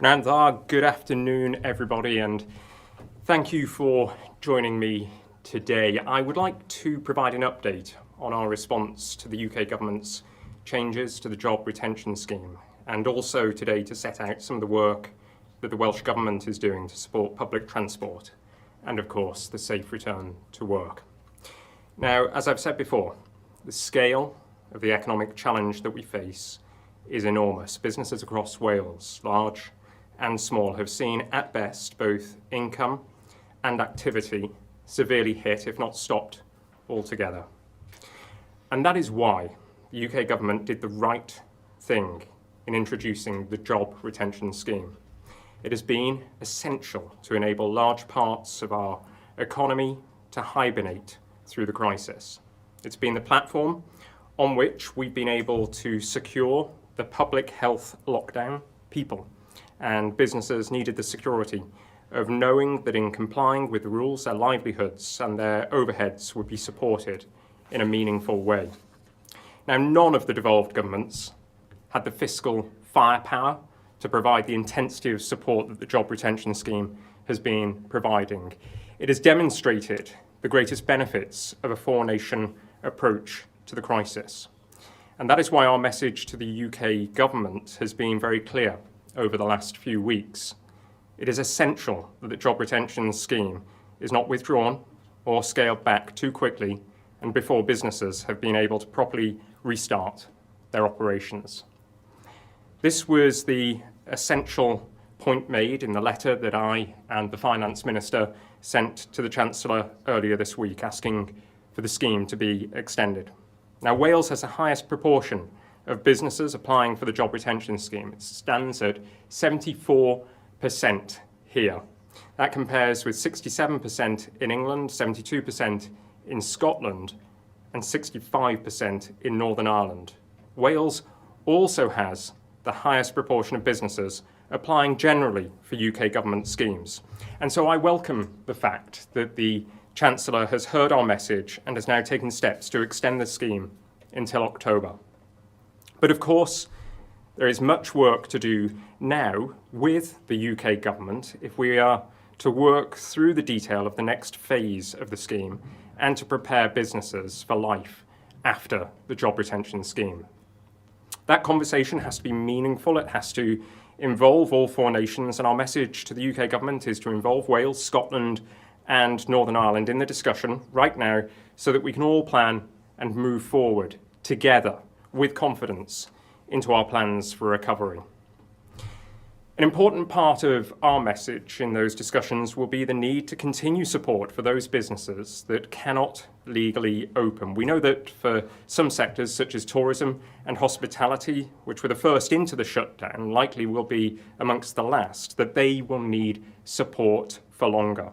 Good afternoon, everybody, and thank you for joining me today. I would like to provide an update on our response to the UK government's changes to the job retention scheme, and also today to set out some of the work that the Welsh Government is doing to support public transport and, of course, the safe return to work. Now, as I've said before, the scale of the economic challenge that we face is enormous. Businesses across Wales, large and small, have seen at best both income and activity severely hit, if not stopped altogether. And that is why the UK government did the right thing in introducing the job retention scheme. It has been essential to enable large parts of our economy to hibernate through the crisis. It's been the platform on which we've been able to secure the public health lockdown. People and businesses needed the security of knowing that in complying with the rules, their livelihoods and their overheads would be supported in a meaningful way. Now, none of the devolved governments had the fiscal firepower to provide the intensity of support that the job retention scheme has been providing. It has demonstrated the greatest benefits of a four-nation approach to the crisis. And that is why our message to the UK government has been very clear over the last few weeks. It is essential that the job retention scheme is not withdrawn or scaled back too quickly and before businesses have been able to properly restart their operations. This was the essential point made in the letter that I and the Finance Minister sent to the Chancellor earlier this week, asking for the scheme to be extended. Now, Wales has the highest proportion of businesses applying for the job retention scheme. It stands at 74% here. That compares with 67% in England, 72% in Scotland, and 65% in Northern Ireland. Wales also has the highest proportion of businesses applying generally for UK government schemes. And so I welcome the fact that the Chancellor has heard our message and has now taken steps to extend the scheme until October. But of course, there is much work to do now with the UK government if we are to work through the detail of the next phase of the scheme and to prepare businesses for life after the job retention scheme. That conversation has to be meaningful. It has to involve all four nations, and our message to the UK government is to involve Wales, Scotland, and Northern Ireland in the discussion right now so that we can all plan and move forward together with confidence into our plans for recovery. An important part of our message in those discussions will be the need to continue support for those businesses that cannot legally open. We know that for some sectors, such as tourism and hospitality, which were the first into the shutdown, likely will be amongst the last, that they will need support for longer.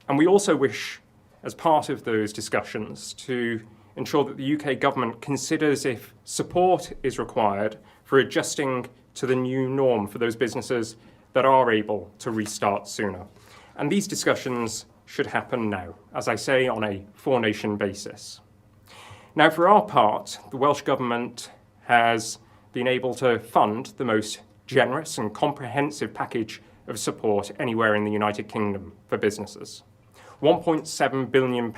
And we also wish, as part of those discussions, to ensure that the UK government considers if support is required for adjusting to the new norm for those businesses that are able to restart sooner. And these discussions should happen now, as I say, on a four-nation basis. Now, for our part, the Welsh Government has been able to fund the most generous and comprehensive package of support anywhere in the United Kingdom for businesses. £1.7 billion,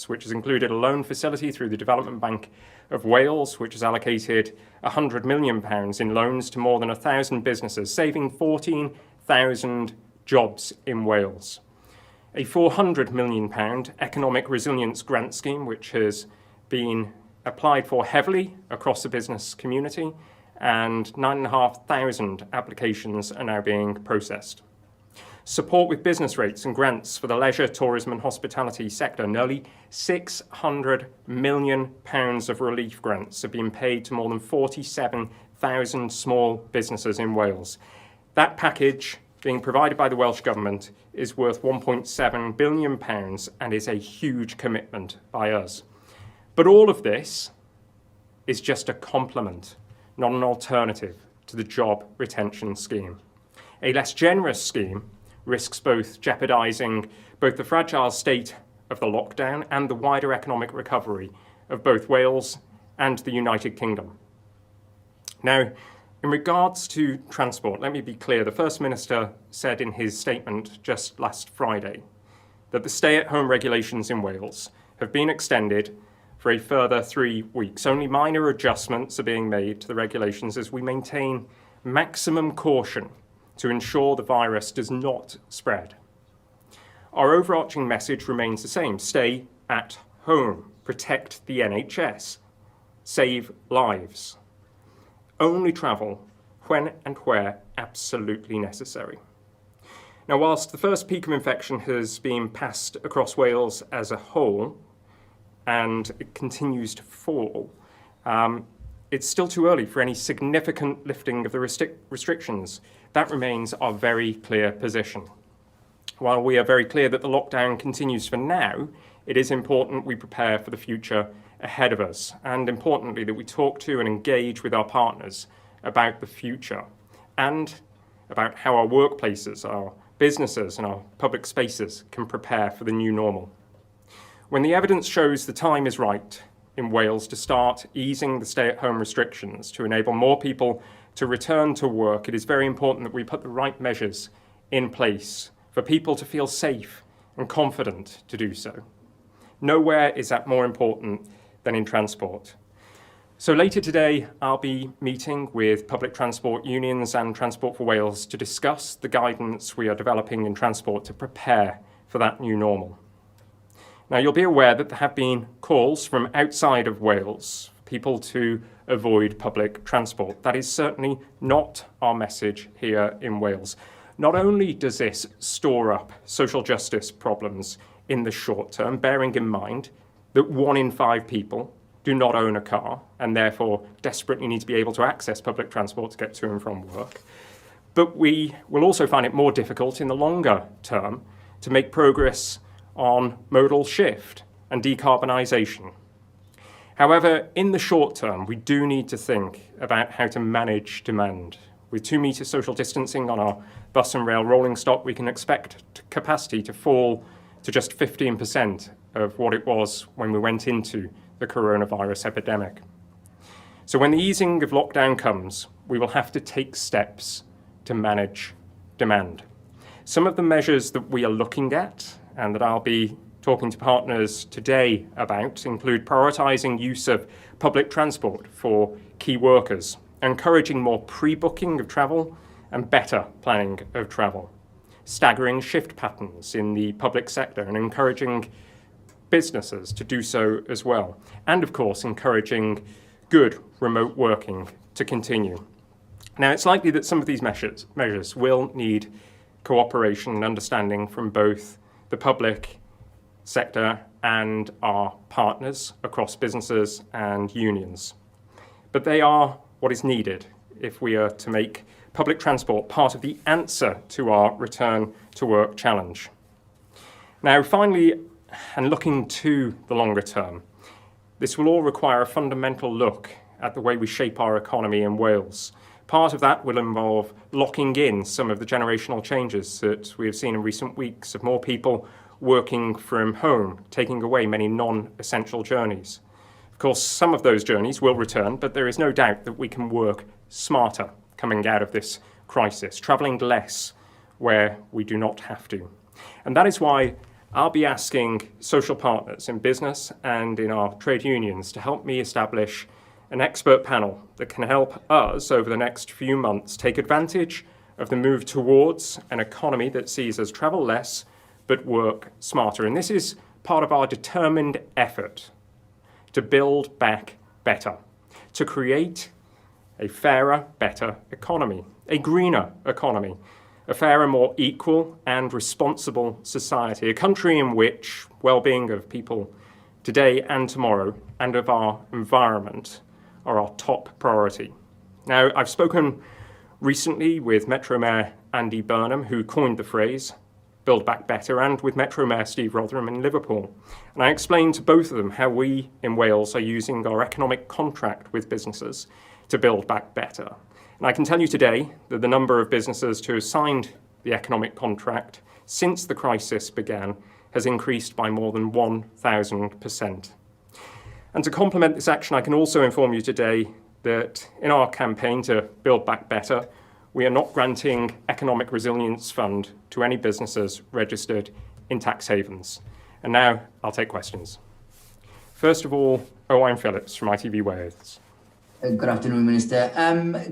which has included a loan facility through the Development Bank of Wales, which has allocated £100 million in loans to more than 1,000 businesses, saving 14,000 jobs in Wales. A £400 million economic resilience grant scheme, which has been applied for heavily across the business community, and 9,500 applications are now being processed. Support with business rates and grants for the leisure, tourism and hospitality sector. Nearly £600 million of relief grants have been paid to more than 47,000 small businesses in Wales. That package, being provided by the Welsh Government, is worth £1.7 billion and is a huge commitment by us. But all of this is just a complement, not an alternative to the job retention scheme. A less generous scheme risks both jeopardising both the fragile state of the lockdown and the wider economic recovery of both Wales and the United Kingdom. Now, In regards to transport, let me be clear. The First Minister said in his statement just last Friday that the stay-at-home regulations in Wales have been extended for a further 3 weeks. Only minor adjustments are being made to the regulations as we maintain maximum caution to ensure the virus does not spread. Our overarching message remains the same: stay at home, protect the NHS, save lives. Only travel when and where absolutely necessary. Now, whilst the first peak of infection has been passed across Wales as a whole, and it continues to fall, it's still too early for any significant lifting of the restrictions. That remains our very clear position. While we are very clear that the lockdown continues for now, it is important we prepare for the future ahead of us, and importantly that we talk to and engage with our partners about the future and about how our workplaces, our businesses and our public spaces can prepare for the new normal. When the evidence shows the time is right in Wales to start easing the stay-at-home restrictions to enable more people to return to work, it is very important that we put the right measures in place for people to feel safe and confident to do so. Nowhere is that more important than in transport. So later today, I'll be meeting with public transport unions and Transport for Wales to discuss the guidance we are developing in transport to prepare for that new normal. Now, you'll be aware that there have been calls from outside of Wales for people to avoid public transport. That is certainly not our message here in Wales. Not only does this store up social justice problems in the short term, bearing in mind that 1 in 5 people do not own a car and therefore desperately need to be able to access public transport to get to and from work, but we will also find it more difficult in the longer term to make progress on modal shift and decarbonisation. However, in the short term, we do need to think about how to manage demand. With 2 metre social distancing on our bus and rail rolling stock, we can expect capacity to fall to just 15% of what it was when we went into the coronavirus epidemic. So when the easing of lockdown comes, we will have to take steps to manage demand. Some of the measures that we are looking at and that I'll be talking to partners today about include prioritising use of public transport for key workers, encouraging more pre-booking of travel and better planning of travel, staggering shift patterns in the public sector and encouraging businesses to do so as well, and of course encouraging good remote working to continue. Now, it's likely that some of these measures will need cooperation and understanding from both the public sector and our partners across businesses and unions. But they are what is needed if we are to make public transport part of the answer to our return to work challenge. Now, finally, and looking to the longer term, this will all require a fundamental look at the way we shape our economy in Wales. Part of that will involve locking in some of the generational changes that we have seen in recent weeks of more people working from home, taking away many non-essential journeys. Of course, some of those journeys will return, but there is no doubt that we can work smarter coming out of this crisis, travelling less where we do not have to. And that is why I'll be asking social partners in business and in our trade unions to help me establish an expert panel that can help us over the next few months take advantage of the move towards an economy that sees us travel less but work smarter. And this is part of our determined effort to build back better, to create a fairer, better economy, a greener economy, a fairer, more equal and responsible society, a country in which well-being of people today and tomorrow and of our environment are our top priority. Now, I've spoken recently with Metro Mayor Andy Burnham, who coined the phrase Build Back Better, and with Metro Mayor Steve Rotherham in Liverpool. And I explained to both of them how we in Wales are using our economic contract with businesses to build back better. And I can tell you today that the number of businesses to have signed the economic contract since the crisis began has increased by more than 1,000%. And to complement this action, I can also inform you today that in our campaign to Build Back Better, we are not granting Economic Resilience Fund to any businesses registered in tax havens. And now I'll take questions. First of all, Owain Phillips from ITV Wales. Good afternoon, Minister.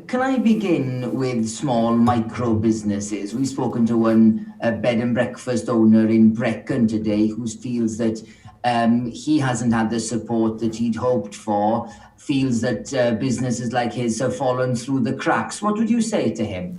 Can I begin with small micro businesses? We've spoken to one bed and breakfast owner in Brecon today who feels that he hasn't had the support that he'd hoped for, feels that businesses like his have fallen through the cracks. What would you say to him?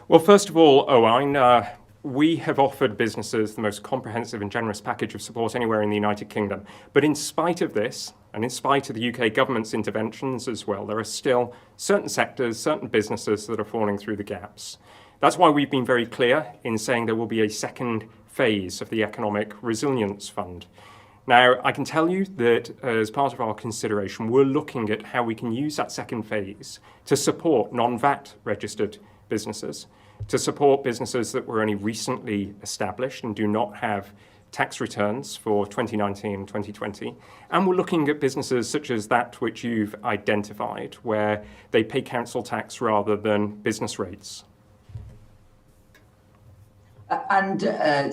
Well, first of all, Owain, we have offered businesses the most comprehensive and generous package of support anywhere in the United Kingdom. But in spite of this, and in spite of the UK government's interventions as well, there are still certain sectors, certain businesses that are falling through the gaps. That's why we've been very clear in saying there will be a second phase of the Economic Resilience Fund. Now, I can tell you that as part of our consideration, we're looking at how we can use that second phase to support non-VAT registered businesses, to support businesses that were only recently established and do not have tax returns for 2019 and 2020. And we're looking at businesses such as that which you've identified, where they pay council tax rather than business rates. And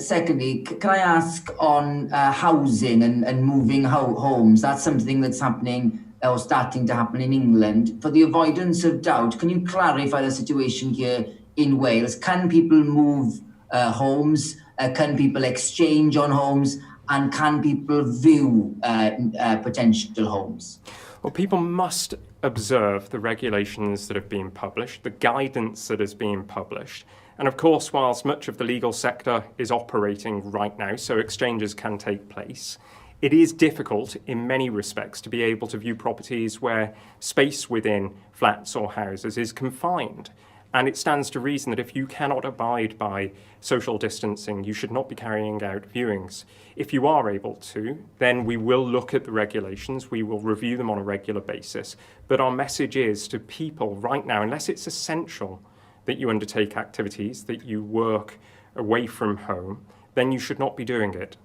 secondly, can I ask on housing and moving homes? That's something that's happening or starting to happen in England. For the avoidance of doubt, can you clarify the situation here in Wales? Can people move homes? Can people exchange on homes? And can people view potential homes? Well, people must observe the regulations that have been published, the guidance that is being published. And of course, whilst much of the legal sector is operating right now, so exchanges can take place, it is difficult in many respects to be able to view properties where space within flats or houses is confined. And it stands to reason that if you cannot abide by social distancing, you should not be carrying out viewings. If you are able to, then we will look at the regulations, we will review them on a regular basis. But our message is to people right now, unless it's essential that you undertake activities, that you work away from home, then you should not be doing it.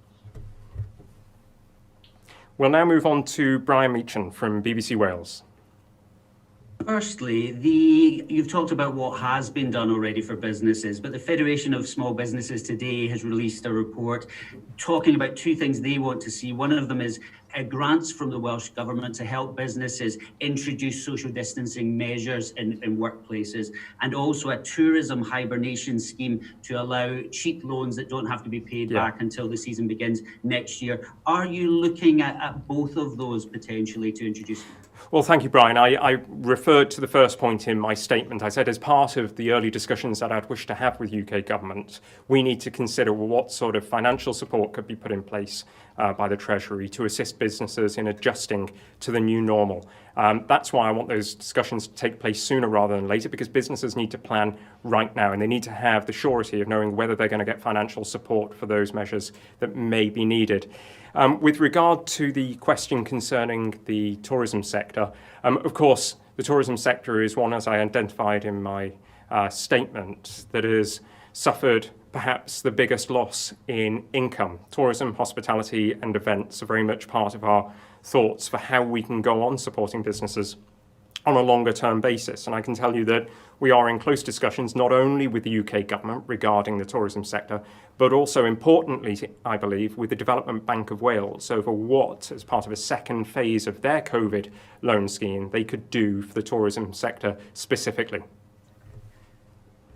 We'll now move on to Brian Meechan from BBC Wales. Firstly, you've talked about what has been done already for businesses, but the Federation of Small Businesses today has released a report talking about two things they want to see. One of them is grants from the Welsh Government to help businesses introduce social distancing measures in workplaces, and also a tourism hibernation scheme to allow cheap loans that don't have to be paid back until the season begins next year. Are you looking at both of those potentially to introduce? Well, thank you, Brian. I referred to the first point in my statement. I said as part of the early discussions that I'd wish to have with UK government, we need to consider what sort of financial support could be put in place by the Treasury to assist businesses in adjusting to the new normal. That's why I want those discussions to take place sooner rather than later, because businesses need to plan right now and they need to have the surety of knowing whether they're going to get financial support for those measures that may be needed. With regard to the question concerning the tourism sector, of course, the tourism sector is one, as I identified in my statement, that has suffered perhaps the biggest loss in income. Tourism, hospitality and events are very much part of our thoughts for how we can go on supporting businesses on a longer term basis. And I can tell you that we are in close discussions not only with the UK government regarding the tourism sector, but also importantly, I believe, with the Development Bank of Wales over what, as part of a second phase of their COVID loan scheme, they could do for the tourism sector specifically.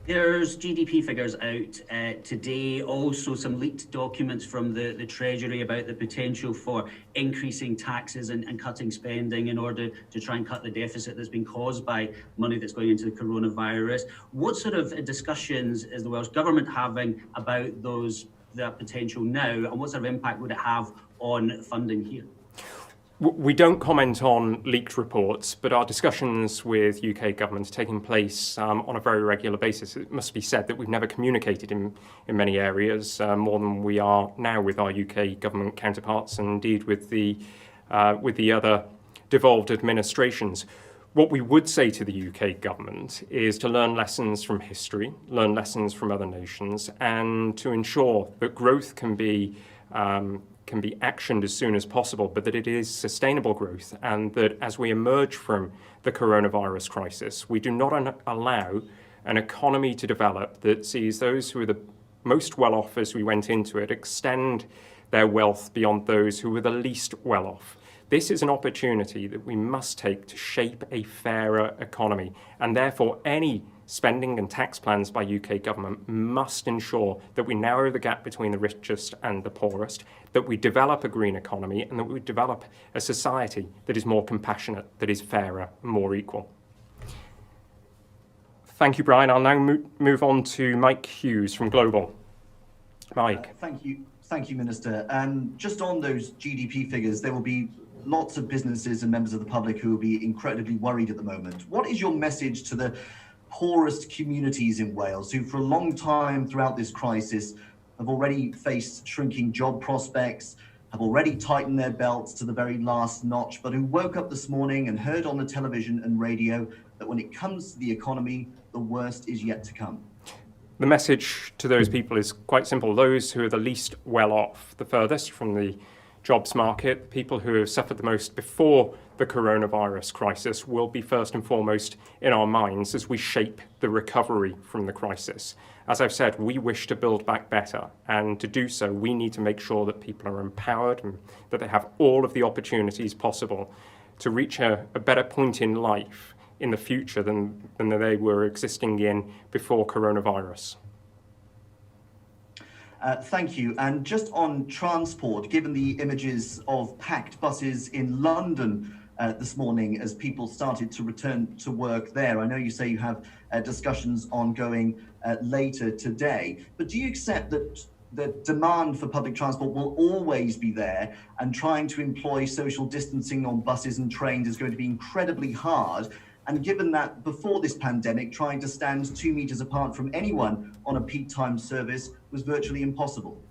There's GDP figures out today, also some leaked documents from the Treasury about the potential for increasing taxes and cutting spending in order to try and cut the deficit that's been caused by money that's going into the coronavirus. What sort of discussions is the Welsh Government having about that potential now, and what sort of impact would it have on funding here? We don't comment on leaked reports, but our discussions with UK government are taking place on a very regular basis. It must be said that we've never communicated in many areas more than we are now with our UK government counterparts, and indeed with the other devolved administrations. What we would say to the UK government is to learn lessons from history, learn lessons from other nations, and to ensure that growth can be can be actioned as soon as possible, but that it is sustainable growth, and that as we emerge from the coronavirus crisis, we do not allow an economy to develop that sees those who are the most well off as we went into it extend their wealth beyond those who were the least well off. This is an opportunity that we must take to shape a fairer economy, and therefore any spending and tax plans by UK government must ensure that we narrow the gap between the richest and the poorest, that we develop a green economy, and that we develop a society that is more compassionate, that is fairer and more equal. Thank you, Brian. I'll now move on to Mike Hughes from Global. Mike. Thank you, Minister. Just on those GDP figures, there will be lots of businesses and members of the public who will be incredibly worried at the moment. What is your message to the poorest communities in Wales who for a long time throughout this crisis have already faced shrinking job prospects, have already tightened their belts to the very last notch, but who woke up this morning and heard on the television and radio that when it comes to the economy, the worst is yet to come? The message to those people is quite simple. Those who are the least well off, the furthest from the jobs market, people who have suffered the most before the coronavirus crisis, will be first and foremost in our minds as we shape the recovery from the crisis. As I've said, we wish to build back better, and to do so, we need to make sure that people are empowered and that they have all of the opportunities possible to reach a better point in life in the future than they were existing in before coronavirus. Thank you. And just on transport, given the images of packed buses in London this morning as people started to return to work there, I know you say you have discussions ongoing later today, but do you accept that the demand for public transport will always be there, and trying to employ social distancing on buses and trains is going to be incredibly hard? And given that before this pandemic, trying to stand 2 meters apart from anyone on a peak time service was virtually impossible.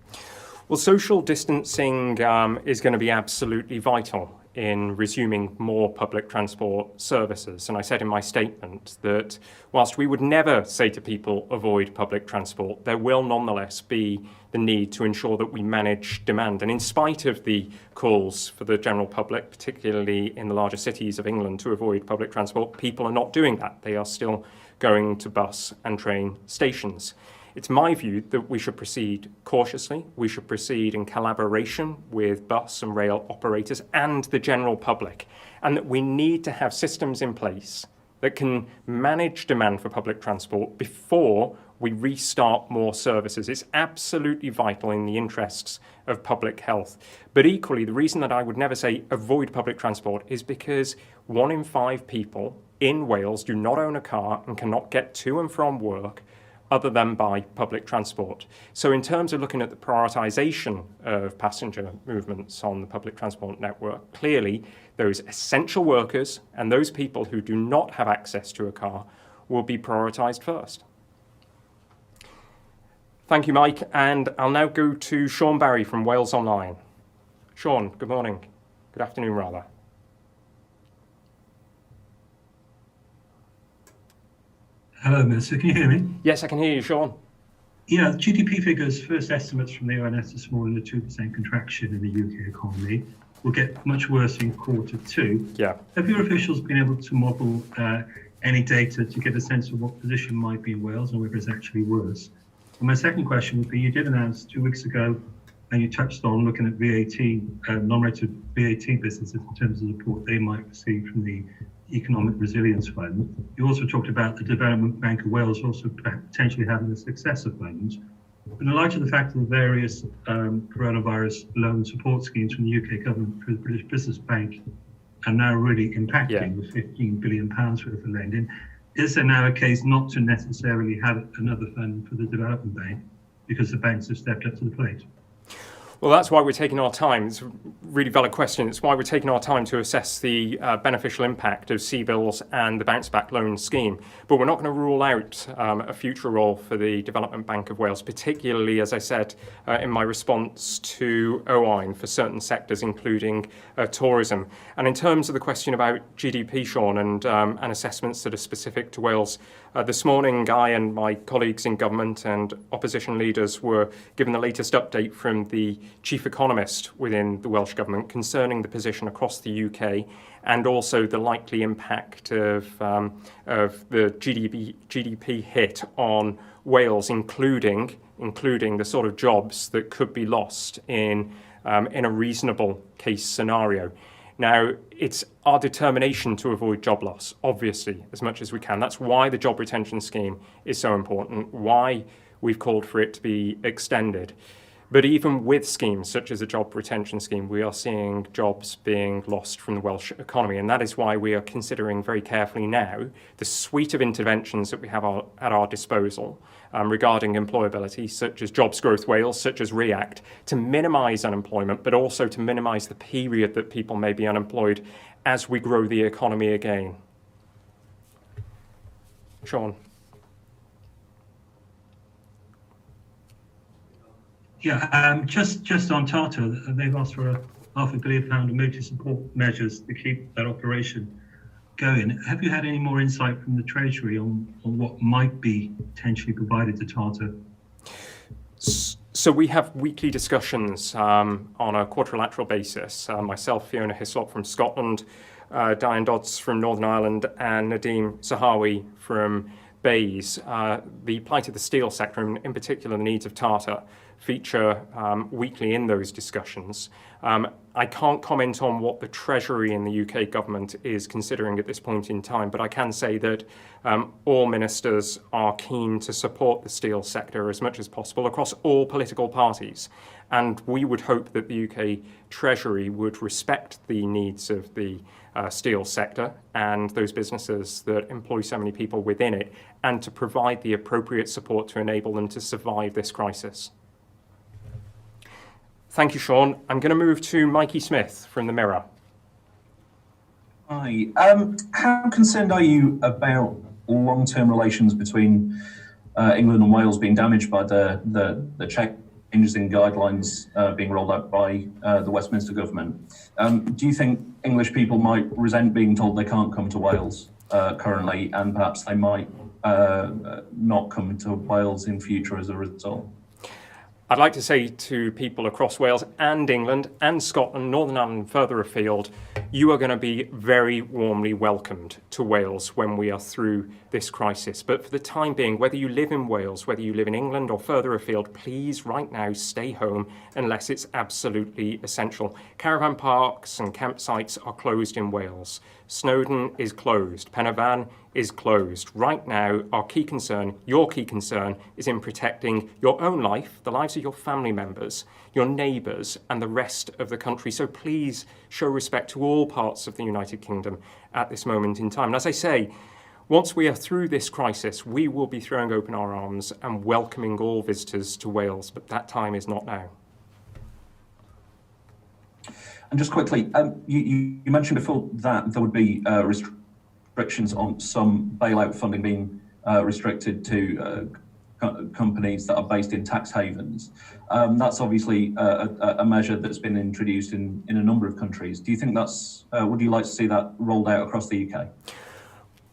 Well, social distancing is going to be absolutely vital in resuming more public transport services. And I said in my statement that whilst we would never say to people avoid public transport, there will nonetheless be the need to ensure that we manage demand. And in spite of the calls for the general public, particularly in the larger cities of England, to avoid public transport, people are not doing that. They are still going to bus and train stations. It's my view that we should proceed cautiously. We should proceed in collaboration with bus and rail operators and the general public, and that we need to have systems in place that can manage demand for public transport before we restart more services. It's absolutely vital in the interests of public health. But equally, the reason that I would never say avoid public transport is because 1 in 5 people in Wales do not own a car and cannot get to and from work other than by public transport. So in terms of looking at the prioritisation of passenger movements on the public transport network, clearly those essential workers and those people who do not have access to a car will be prioritised first. Thank you, Mike. And I'll now go to Sean Barry from Wales Online. Sean, good morning. Good afternoon, rather. Hello, Minister. Can you hear me? Yes, I can hear you, Sean. Yeah, GDP figures, first estimates from the ONS this morning, a 2% contraction in the UK economy will get much worse in Q2. Yeah. Have your officials been able to model any data to get a sense of what position might be in Wales and whether it's actually worse? And my second question would be, you did announce 2 weeks ago, and you touched on looking at VAT, non-rated VAT businesses in terms of the support they might receive from the Economic Resilience Fund. You also talked about the Development Bank of Wales also potentially having a successor fund. In light of the fact that the various coronavirus loan support schemes from the UK government through the British Business Bank are now really impacting with £15 billion worth of lending, is there now a case not to necessarily have another fund for the Development Bank because the banks have stepped up to the plate? Well, that's why we're taking our time. It's a really valid question. It's why we're taking our time to assess the beneficial impact of CBILS and the Bounce Back Loan Scheme. But we're not going to rule out a future role for the Development Bank of Wales, particularly, as I said, in my response to Owain, for certain sectors, including tourism. And in terms of the question about GDP, Sean, and assessments that are specific to Wales, this morning, I and my colleagues in government and opposition leaders were given the latest update from the chief economist within the Welsh Government concerning the position across the UK and also the likely impact of the GDP hit on Wales, including the sort of jobs that could be lost in a reasonable case scenario. Now, it's our determination to avoid job loss, obviously, as much as we can. That's why the job retention scheme is so important, why we've called for it to be extended. But even with schemes such as a job retention scheme, we are seeing jobs being lost from the Welsh economy. And that is why we are considering very carefully now the suite of interventions that we have at our disposal regarding employability, such as Jobs Growth Wales, such as REACT, to minimise unemployment, but also to minimise the period that people may be unemployed as we grow the economy again. Sean. Yeah, just on Tata, they've asked for a £500 million emergency support measures to keep that operation going. Have you had any more insight from the Treasury on what might be potentially provided to Tata? So we have weekly discussions on a quadrilateral basis. Myself, Fiona Hislop from Scotland, Diane Dodds from Northern Ireland, and Nadeem Sahawi from Bays. The plight of the steel sector, and in particular the needs of Tata, feature weekly in those discussions. I can't comment on what the Treasury in the UK government is considering at this point in time, but I can say that all ministers are keen to support the steel sector as much as possible across all political parties. And we would hope that the UK Treasury would respect the needs of the steel sector and those businesses that employ so many people within it, and to provide the appropriate support to enable them to survive this crisis. Thank you, Sean. I'm going to move to Mikey Smith from the Mirror. Hi. How concerned are you about long-term relations between England and Wales being damaged by the changes in guidelines being rolled out by the Westminster government? Do you think English people might resent being told they can't come to Wales currently, and perhaps they might not come to Wales in future as a result? I'd like to say to people across Wales and England and Scotland, Northern Ireland and further afield, you are going to be very warmly welcomed to Wales when we are through this crisis. But for the time being, whether you live in Wales, whether you live in England or further afield, please right now stay home unless it's absolutely essential. Caravan parks and campsites are closed in Wales. Snowdon is closed. Pen y Fan is closed. Right now, our key concern, your key concern, is in protecting your own life, the lives of your family members, your neighbours, and the rest of the country. So please show respect to all parts of the United Kingdom at this moment in time. And as I say, once we are through this crisis, we will be throwing open our arms and welcoming all visitors to Wales, but that time is not now. And just quickly, you mentioned before that there would be restrictions on some bailout funding being restricted to companies that are based in tax havens. That's obviously a measure that's been introduced in a number of countries. Do you think that's, would you like to see that rolled out across the UK?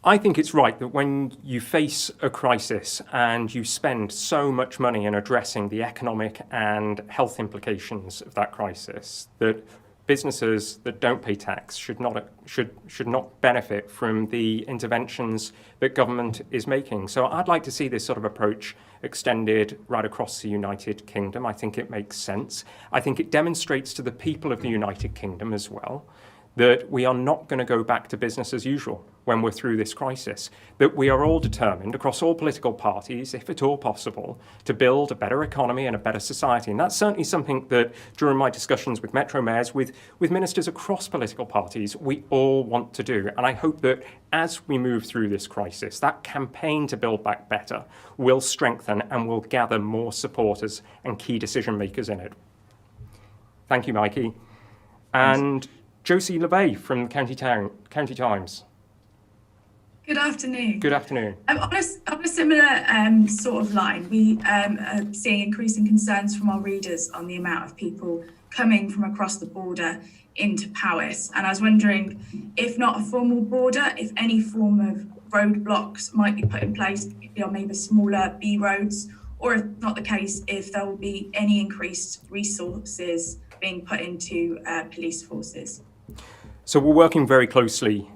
I think it's right that when you face a crisis and you spend so much money in addressing the economic and health implications of that crisis, that businesses that don't pay tax should not benefit from the interventions that government is making. So I'd like to see this sort of approach extended right across the United Kingdom. I think it makes sense. I think it demonstrates to the people of the United Kingdom as well that we are not going to go back to business as usual when we're through this crisis, that we are all determined across all political parties, if at all possible, to build a better economy and a better society. And that's certainly something that during my discussions with Metro Mayors, with ministers across political parties, we all want to do. And I hope that as we move through this crisis, that campaign to build back better will strengthen and will gather more supporters and key decision makers in it. Thank you, Mikey. And Josie LeVay from County Times. Good afternoon. Good afternoon. On a similar sort of line, we are seeing increasing concerns from our readers on the amount of people coming from across the border into Powys. And I was wondering, if not a formal border, if any form of roadblocks might be put in place on maybe smaller B roads or if not the case, if there will be any increased resources being put into police forces. So we're working very closely,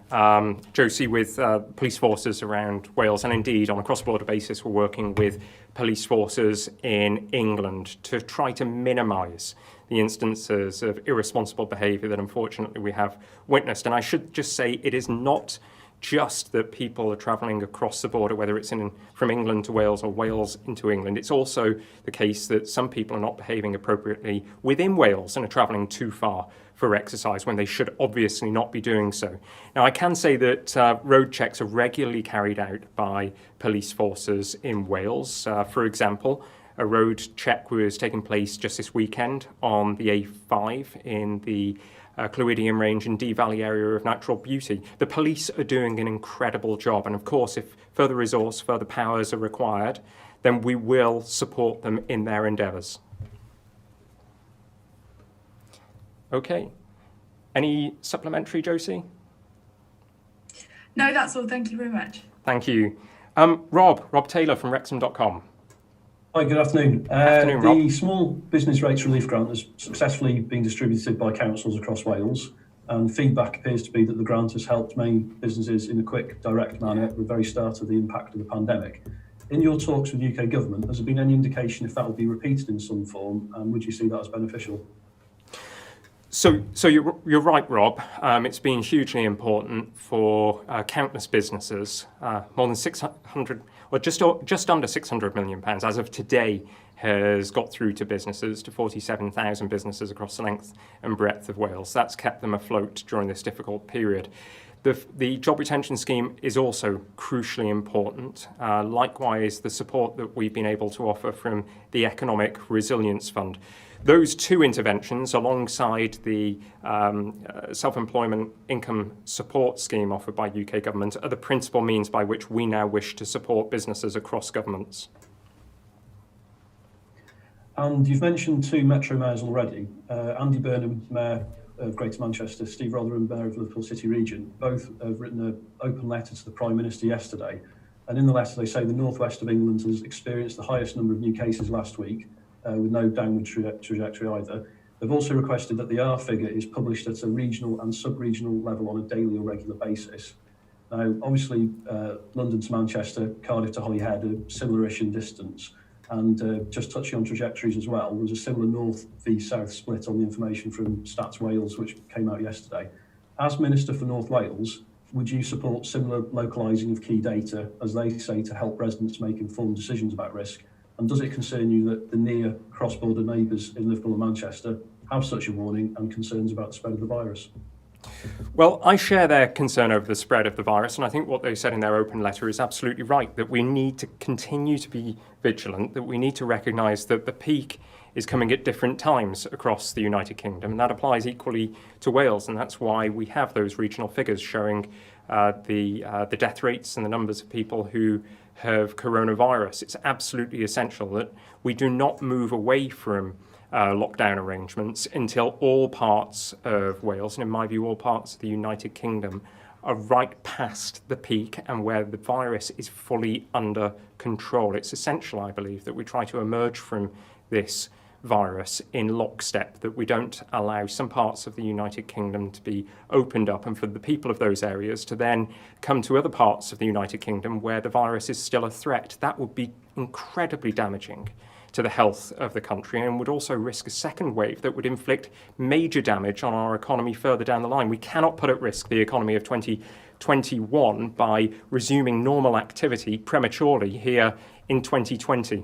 Josie, with police forces around Wales, and indeed on a cross-border basis we're working with police forces in England to try to minimise the instances of irresponsible behaviour that unfortunately we have witnessed. And I should just say it is not just that people are travelling across the border, whether it's from England to Wales or Wales into England. It's also the case that some people are not behaving appropriately within Wales and are travelling too far for exercise when they should obviously not be doing so. Now, I can say that road checks are regularly carried out by police forces in Wales. For example, a road check was taking place just this weekend on the A5 in the Clwydian Range and Dee Valley area of natural beauty. The police are doing an incredible job, and of course if further resource, further powers are required, then we will support them in their endeavours. Okay, any supplementary, Josie? No, that's all. Thank you very much. Thank you. Rob Taylor from Wrexham.com. Hi, good afternoon. Afternoon, Rob. The Small Business Rates Relief Grant has successfully been distributed by councils across Wales, and feedback appears to be that the grant has helped many businesses in a quick, direct manner at the very start of the impact of the pandemic. In your talks with UK Government, has there been any indication if that will be repeated in some form, and would you see that as beneficial? So you're right, Rob. It's been hugely important for countless businesses. More than 600, or just under 600 million pounds as of today has got through to businesses, to 47,000 businesses across the length and breadth of Wales. That's kept them afloat during this difficult period. The job retention scheme is also crucially important. Likewise, the support that we've been able to offer from the Economic Resilience Fund. Those two interventions, alongside the self-employment income support scheme offered by UK Government, are the principal means by which we now wish to support businesses across governments. And you've mentioned two Metro mayors already, Andy Burnham, Mayor of Greater Manchester, Steve Rotherham, Mayor of Liverpool City Region. Both have written an open letter to the Prime Minister yesterday. And in the letter they say the northwest of England has experienced the highest number of new cases last week, with no downward trajectory either. They've also requested that the R figure is published at a regional and sub-regional level on a daily or regular basis. Now, obviously, London to Manchester, Cardiff to Holyhead are similar-ish in distance. And just touching on trajectories as well, there was a similar north v south split on the information from Stats Wales, which came out yesterday. As Minister for North Wales, would you support similar localising of key data, as they say, to help residents make informed decisions about risk? And does it concern you that the near cross-border neighbours in Liverpool and Manchester have such a warning and concerns about the spread of the virus? Well, I share their concern over the spread of the virus, and I think what they said in their open letter is absolutely right, that we need to continue to be vigilant, that we need to recognise that the peak is coming at different times across the United Kingdom, and that applies equally to Wales, and that's why we have those regional figures showing the death rates and the numbers of people who have coronavirus. It's absolutely essential that we do not move away from lockdown arrangements until all parts of Wales, and in my view all parts of the United Kingdom, are right past the peak and where the virus is fully under control. It's essential, I believe, that we try to emerge from this virus in lockstep, that we don't allow some parts of the United Kingdom to be opened up and for the people of those areas to then come to other parts of the United Kingdom where the virus is still a threat. That would be incredibly damaging to the health of the country and would also risk a second wave that would inflict major damage on our economy further down the line. We cannot put at risk the economy of 2021 by resuming normal activity prematurely here in 2020.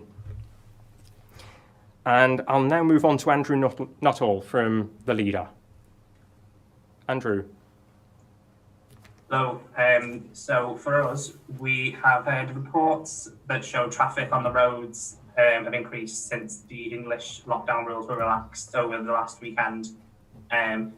And I'll now move on to Andrew Nuttall from The Leader. Andrew. So for us, we have heard reports that show traffic on the roads have increased since the English lockdown rules were relaxed over the last weekend.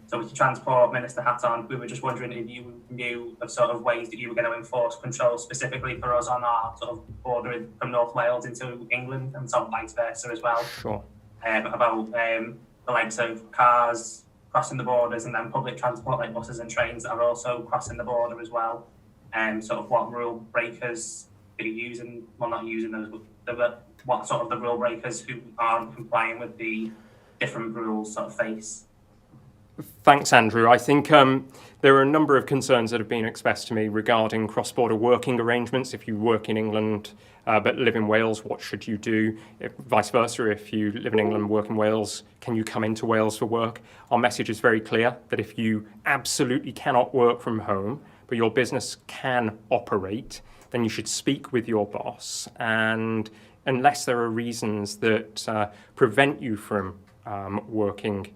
So with your transport minister hat on, we were just wondering if you knew of sort of ways that you were going to enforce control specifically for us on our sort of border from North Wales into England and sort of vice versa as well. Sure. About the likes of cars crossing the borders and then public transport like buses and trains that are also crossing the border as well. Sort of what rule breakers are using, well not using those, but what sort of the rule breakers who aren't complying with the different rules sort of face? Thanks, Andrew. I think there are a number of concerns that have been expressed to me regarding cross-border working arrangements. If you work in England but live in Wales, what should you do? Vice versa, if you live in England and work in Wales, can you come into Wales for work? Our message is very clear that if you absolutely cannot work from home, but your business can operate, then you should speak with your boss. And unless there are reasons that prevent you from working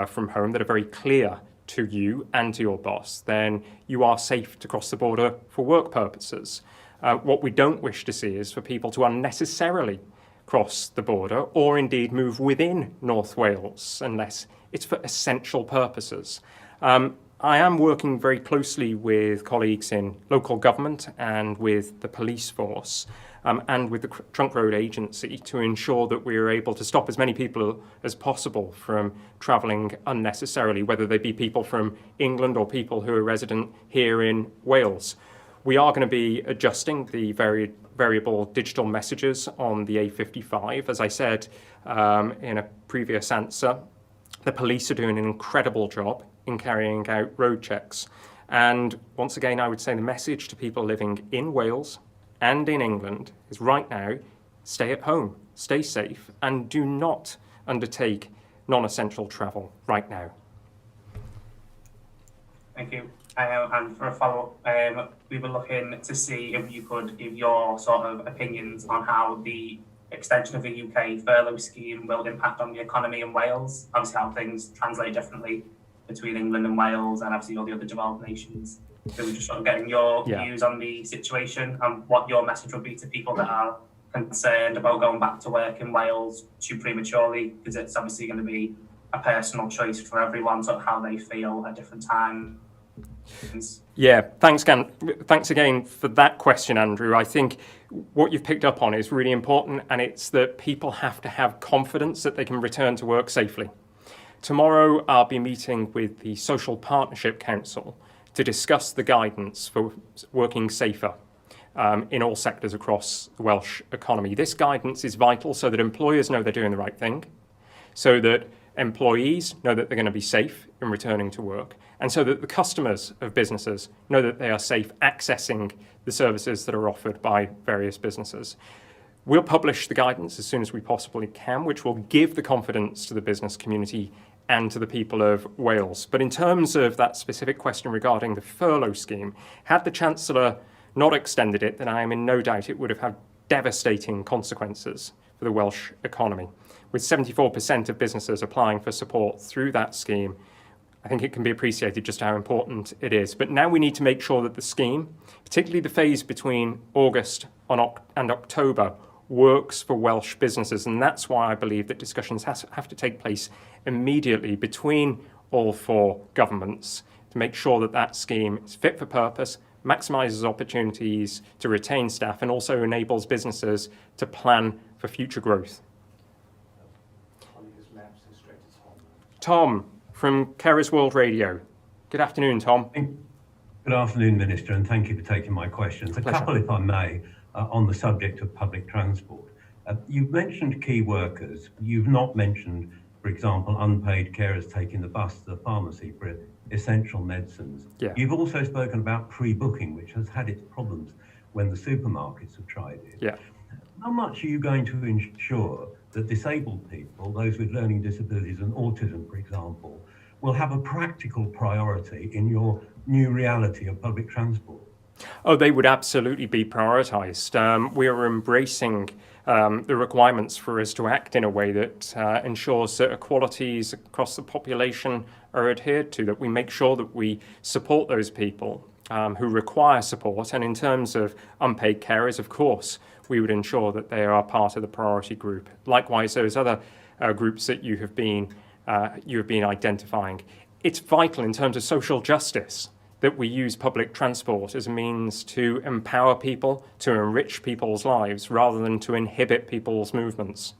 from home that are very clear to you and to your boss, then you are safe to cross the border for work purposes. What we don't wish to see is for people to unnecessarily cross the border or indeed move within North Wales unless it's for essential purposes. I am working very closely with colleagues in local government and with the police force and with the Trunk Road Agency to ensure that we are able to stop as many people as possible from travelling unnecessarily, whether they be people from England or people who are resident here in Wales. We are going to be adjusting the variable digital messages on the A55. As I said in a previous answer, the police are doing an incredible job in carrying out road checks. And once again, I would say the message to people living in Wales and in England is right now, stay at home, stay safe, and do not undertake non-essential travel right now. Thank you. And for a follow-up, we were looking to see if you could give your sort of opinions on how the extension of the UK furlough scheme will impact on the economy in Wales. Obviously, how things translate differently between England and Wales and obviously all the other developed nations. So we're just sort of getting your views on the situation and what your message would be to people that are concerned about going back to work in Wales too prematurely, because it's obviously going to be a personal choice for everyone, sort of how they feel at different times. Yeah, thanks again for that question, Andrew. I think what you've picked up on is really important, and it's that people have to have confidence that they can return to work safely. Tomorrow, I'll be meeting with the Social Partnership Council to discuss the guidance for working safer in all sectors across the Welsh economy. This guidance is vital so that employers know they're doing the right thing, so that employees know that they're going to be safe in returning to work, and so that the customers of businesses know that they are safe accessing the services that are offered by various businesses. We'll publish the guidance as soon as we possibly can, which will give the confidence to the business community and to the people of Wales. But in terms of that specific question regarding the furlough scheme, had the Chancellor not extended it, then I am in no doubt it would have had devastating consequences for the Welsh economy. With 74% of businesses applying for support through that scheme, I think it can be appreciated just how important it is. But now we need to make sure that the scheme, particularly the phase between August and October, works for Welsh businesses. And that's why I believe that discussions have to take place immediately between all four governments to make sure that that scheme is fit for purpose, maximises opportunities to retain staff, and also enables businesses to plan for future growth. Tom from Kerr's World Radio. Good afternoon, Tom. Good afternoon, Minister, and thank you for taking my questions. A couple, if I may, on the subject of public transport. You've mentioned key workers. You've not mentioned, for example, unpaid carers taking the bus to the pharmacy for essential medicines. Yeah. You've also spoken about pre-booking, which has had its problems when the supermarkets have tried it. Yeah. How much are you going to ensure that disabled people, those with learning disabilities and autism, for example, will have a practical priority in your new reality of public transport? Oh, they would absolutely be prioritised. We are embracing the requirements for us to act in a way that ensures that equalities across the population are adhered to, that we make sure that we support those people who require support. And in terms of unpaid carers, of course, we would ensure that they are part of the priority group. Likewise, those other groups that you have been identifying. It's vital in terms of social justice that we use public transport as a means to empower people, to enrich people's lives, rather than to inhibit people's movements.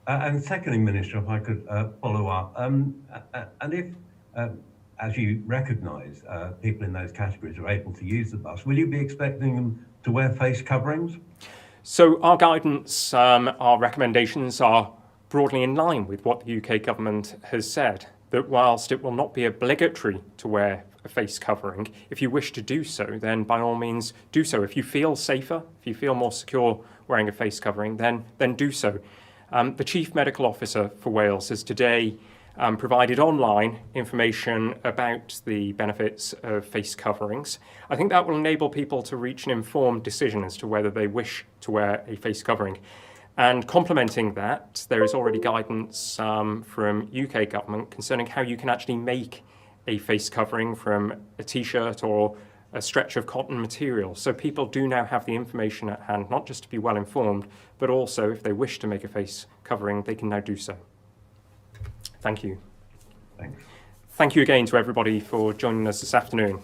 And secondly, Minister, if I could follow up, and if, as you recognise, people in those categories are able to use the bus, will you be expecting them to wear face coverings? So our guidance, our recommendations are broadly in line with what the UK government has said, that whilst it will not be obligatory to wear a face covering, if you wish to do so, then by all means do so. If you feel safer, if you feel more secure wearing a face covering, then do so. The Chief Medical Officer for Wales has today provided online information about the benefits of face coverings. I think that will enable people to reach an informed decision as to whether they wish to wear a face covering. And complementing that, there is already guidance from UK government concerning how you can actually make a face covering from a t-shirt or a stretch of cotton material. So people do now have the information at hand, not just to be well informed, but also if they wish to make a face covering, they can now do so. Thank you. Thanks. Thank you again to everybody for joining us this afternoon.